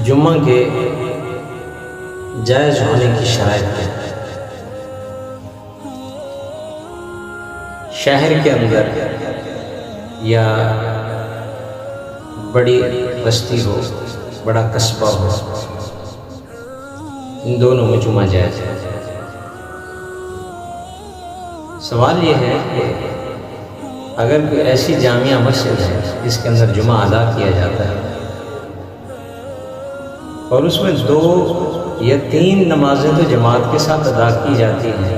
جمعہ کے جائز ہونے کی شرائط ہے۔ شہر کے اندر یا بڑی بستی ہو، بڑا قصبہ ہو، ان دونوں میں جمعہ جائز ہے۔ سوال یہ ہے کہ اگر کوئی ایسی جامعہ مسجد ہے جس کے اندر جمعہ ادا کیا جاتا ہے اور اس میں 2 یا 3 نمازیں تو جماعت کے ساتھ ادا کی جاتی ہیں،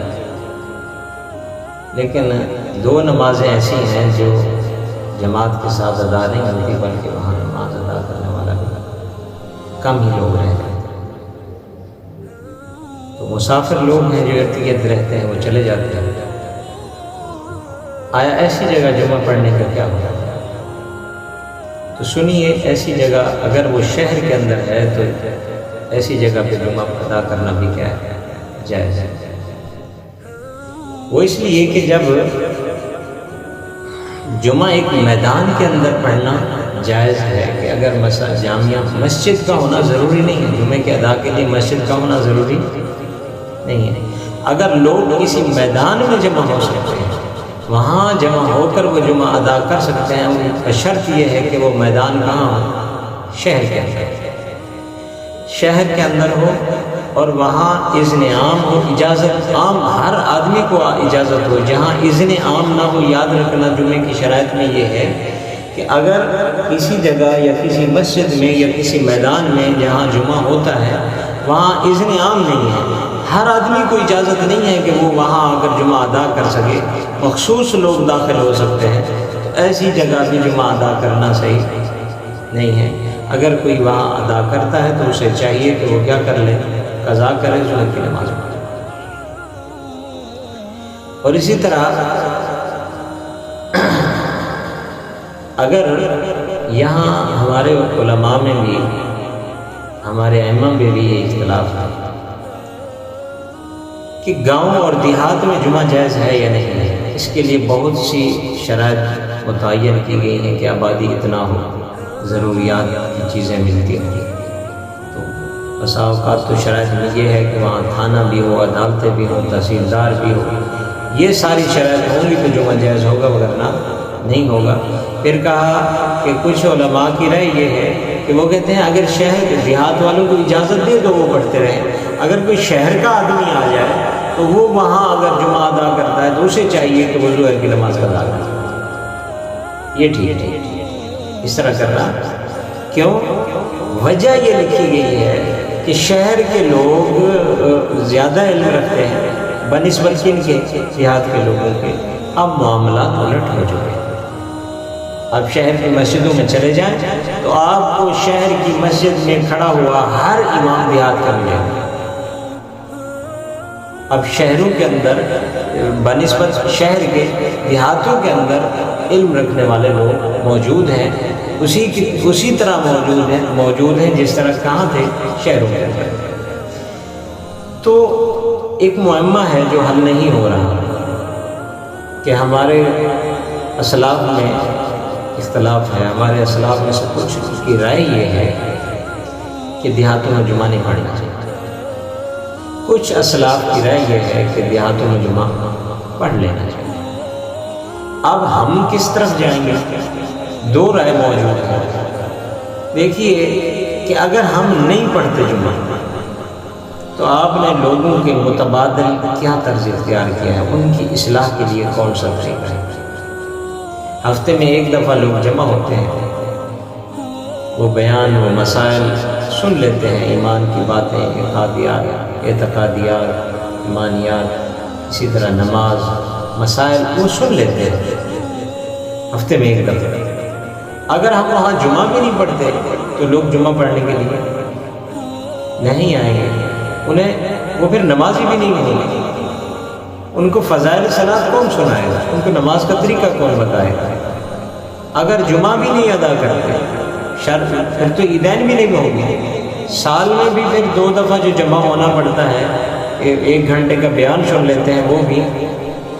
لیکن 2 نمازیں ایسی ہیں جو جماعت کے ساتھ ادا نہیں ہوتی، بلکہ وہاں نماز ادا کرنے والا بھی کم ہی لوگ رہ جاتے ہیں، تو مسافر لوگ ہیں جو ارد گرد رہتے ہیں وہ چلے جاتے ہیں۔ آیا ایسی جگہ جمعہ پڑھنے کا کیا ہوگا؟ تو سنیے، ایسی جگہ اگر وہ شہر کے اندر ہے تو ایسی جگہ پہ جمعہ ادا کرنا بھی کیا ہے؟ جائز ہے۔ وہ اس لیے کہ جب جمعہ ایک میدان کے اندر پڑھنا جائز ہے، کہ اگر جامعہ مسجد کا ہونا ضروری نہیں ہے، جمعے کے ادا کے لیے مسجد کا ہونا ضروری نہیں ہے، اگر لوگ کسی میدان میں جمع ہو سکتے ہیں، وہاں جمع ہو کر وہ جمعہ ادا کر سکتے ہیں، ان کا شرط یہ ہے کہ وہ میدان کہاں ہو؟ شہر کے اندر، شہر کے اندر ہو، اور وہاں اذن عام ہو، اجازت عام، ہر آدمی کو اجازت ہو۔ جہاں اذن عام نہ ہو، یاد رکھنا جمعے کی شرائط میں یہ ہے کہ اگر کسی جگہ یا کسی مسجد میں یا کسی میدان میں جہاں جمعہ ہوتا ہے وہاں اذن عام نہیں ہے، ہر آدمی کو اجازت نہیں ہے کہ وہ وہاں آ کر جمعہ ادا کر سکے، مخصوص لوگ داخل ہو سکتے ہیں، تو ایسی جگہ بھی جمعہ ادا کرنا صحیح نہیں ہے۔ اگر کوئی وہاں ادا کرتا ہے تو اسے چاہیے کہ وہ کیا کر لے؟ قضا کرے، ظہر کی نماز پڑھے۔ اور اسی طرح اگر یہاں ہمارے علماء میں بھی، ہمارے ائمہ میں بھی یہ اختلاف ہے کہ گاؤں اور دیہات میں جمعہ جائز ہے یا نہیں ہے، اس کے لیے بہت سی شرائط متعین کی گئی ہیں کہ آبادی اتنا ہو، ضروریات کی چیزیں ملتی ہوں، تو بسا اوقات تو شرائط میں یہ ہے کہ وہاں تھانہ بھی ہو، عدالتیں بھی ہوں، تحصیلدار بھی ہو، یہ ساری شرائط ہوں گی تو جمعہ جائز ہوگا، ورنہ نہیں ہوگا۔ پھر کہا کہ کچھ علماء کی رائے یہ ہے کہ وہ کہتے ہیں اگر شہر دیہات والوں کو اجازت دے تو وہ پڑھتے رہیں، اگر کوئی شہر کا آدمی آ جائے تو وہ وہاں اگر جمعہ ادا کرتا ہے تو اسے چاہیے کہ وہ ظہر کی نماز ادا کرے، یہ ٹھیک ہے، اس طرح کرنا۔ کیوں؟ وجہ یہ لکھی گئی ہے کہ شہر کے لوگ زیادہ علم رکھتے ہیں بنسبت کن کے؟ دیہات کے لوگوں کے۔ اب معاملات الٹ ہو چکے ہیں، اب شہر کی مسجدوں میں چلے جائیں تو آپ کو شہر کی مسجد میں کھڑا ہوا ہر امام دیہات کا ملے گا۔ اب شہروں کے اندر بنسبت شہر کے دیہاتوں کے اندر علم رکھنے والے لوگ موجود ہیں، اسی طرح موجود ہیں جس طرح کہاں تھے؟ شہروں کے اندر۔ تو ایک معمہ ہے جو حل نہیں ہو رہا کہ ہمارے اسلاف میں اختلاف ہے، ہمارے اسلاف میں سے کچھ کی رائے یہ ہے کہ دیہاتوں میں جمعہ نہیں پڑھنا چاہیے، کچھ اسلاف کی رائے یہ ہے کہ دیہاتوں میں جمعہ پڑھ لینا چاہیے۔ اب ہم کس طرف جائیں گے؟ 2 رائے موجود ہیں۔ دیکھیے کہ اگر ہم نہیں پڑھتے جمعہ تو آپ نے لوگوں کے متبادل کیا طرز اختیار کیا ہے، ان کی اصلاح کے لیے کون سا طریقہ ہے؟ ہفتے میں 1 دفعہ لوگ جمع ہوتے ہیں، وہ بیان و مسائل سن لیتے ہیں، ایمان کی باتیں، اعتقادیات، ایمانیات، اسی طرح نماز، مسائل وہ سن لیتے ہیں ہفتے میں 1 دفعہ۔ اگر ہم وہاں جمعہ بھی نہیں پڑھتے تو لوگ جمعہ پڑھنے کے لیے نہیں آئیں گے، وہ پھر نمازی بھی نہیں ہوں گے، ان کو فضائل صلاۃ کون سنائے گا، ان کو نماز کا طریقہ کون بتائے گا؟ اگر جمعہ بھی نہیں ادا کرتے پھر تو عیدین بھی نہیں ہوگی، سال میں بھی پھر 2 دفعہ جو جمع ہونا پڑتا ہے، 1 گھنٹے کا بیان سن لیتے ہیں، وہ بھی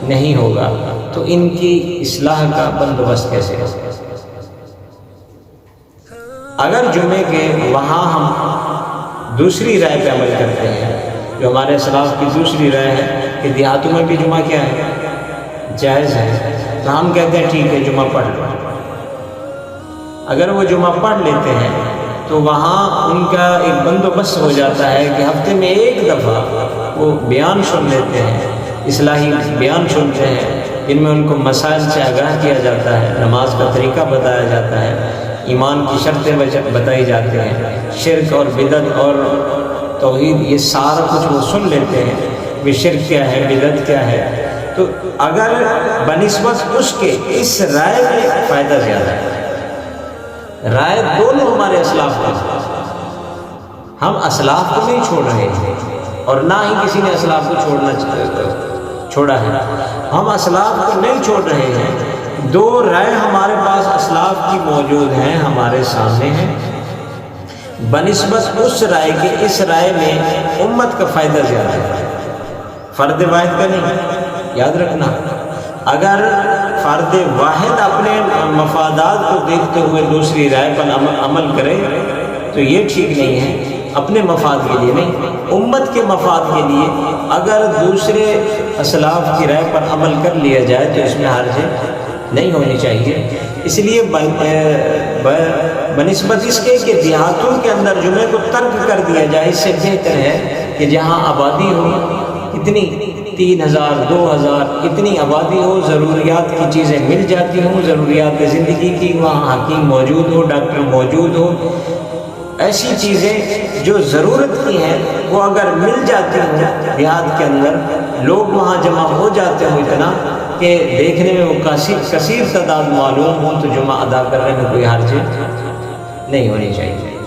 نہیں ہوگا، تو ان کی اصلاح کا بندوبست کیسے ہوگا؟ اگر جمعے کے وہاں ہم دوسری رائے پہ عمل کرتے ہیں، جو ہمارے اسلاف کی دوسری رائے ہے کہ دیہاتوں میں بھی جمعہ کیا ہے، جائز ہے، تو ہم کہتے ہیں ٹھیک ہے جمعہ پڑھ لو۔ اگر وہ جمعہ پڑھ لیتے ہیں تو وہاں ان کا ایک بندوبست ہو جاتا ہے کہ ہفتے میں ایک دفعہ وہ بیان سن لیتے ہیں، اصلاحی بیان سنتے ہیں، جن میں ان کو مسائل سے آگاہ کیا جاتا ہے، نماز کا طریقہ بتایا جاتا ہے، ایمان کی شرطیں بتائی جاتی ہیں، شرک اور بدعت اور توحید یہ سارا کچھ وہ سن لیتے ہیں کہ شرک کیا ہے، بدعت کیا ہے۔ تو اگر بنسبت اس کے اس رائے میں فائدہ زیادہ ہے، رائے دونوں ہمارے اسلاف کا، ہم اسلاف کو نہیں چھوڑ رہے ہیں اور نہ ہی کسی نے اسلاف کو چھوڑا ہے، ہم اسلاف کو نہیں چھوڑ رہے ہیں، دو رائے ہمارے پاس اسلاف کی موجود ہیں، ہمارے سامنے ہیں، بنسبت اس رائے کے اس رائے میں امت کا فائدہ زیادہ ہے، فرد واحد کا نہیں۔ یاد رکھنا، اگر فرد واحد اپنے مفادات کو دیکھتے ہوئے دوسری رائے پر عمل کرے تو یہ ٹھیک نہیں ہے، اپنے مفاد کے لیے نہیں، امت کے مفاد کے لیے اگر دوسرے اسلاف کی رائے پر عمل کر لیا جائے تو اس میں حرج نہیں ہونی چاہیے۔ اس لیے بنسبت اس کے کہ دیہاتوں کے اندر جمعے کو ترک کر دیا جائے، اس سے بہتر ہے کہ جہاں آبادی ہو، اتنی 3000 2000 اتنی آبادی ہو، ضروریات کی چیزیں مل جاتی ہوں، ضروریات زندگی کی، وہاں حکیم موجود ہو، ڈاکٹر موجود ہو، ایسی چیزیں جو ضرورت کی ہیں وہ اگر مل جاتی ہوں دیہات کے اندر، لوگ وہاں جمع ہو جاتے ہوں اتنا کہ دیکھنے میں وہ کثیر تعداد معلوم ہو، تو جمعہ ادا کرنے میں کوئی حرج نہیں ہونی چاہیے۔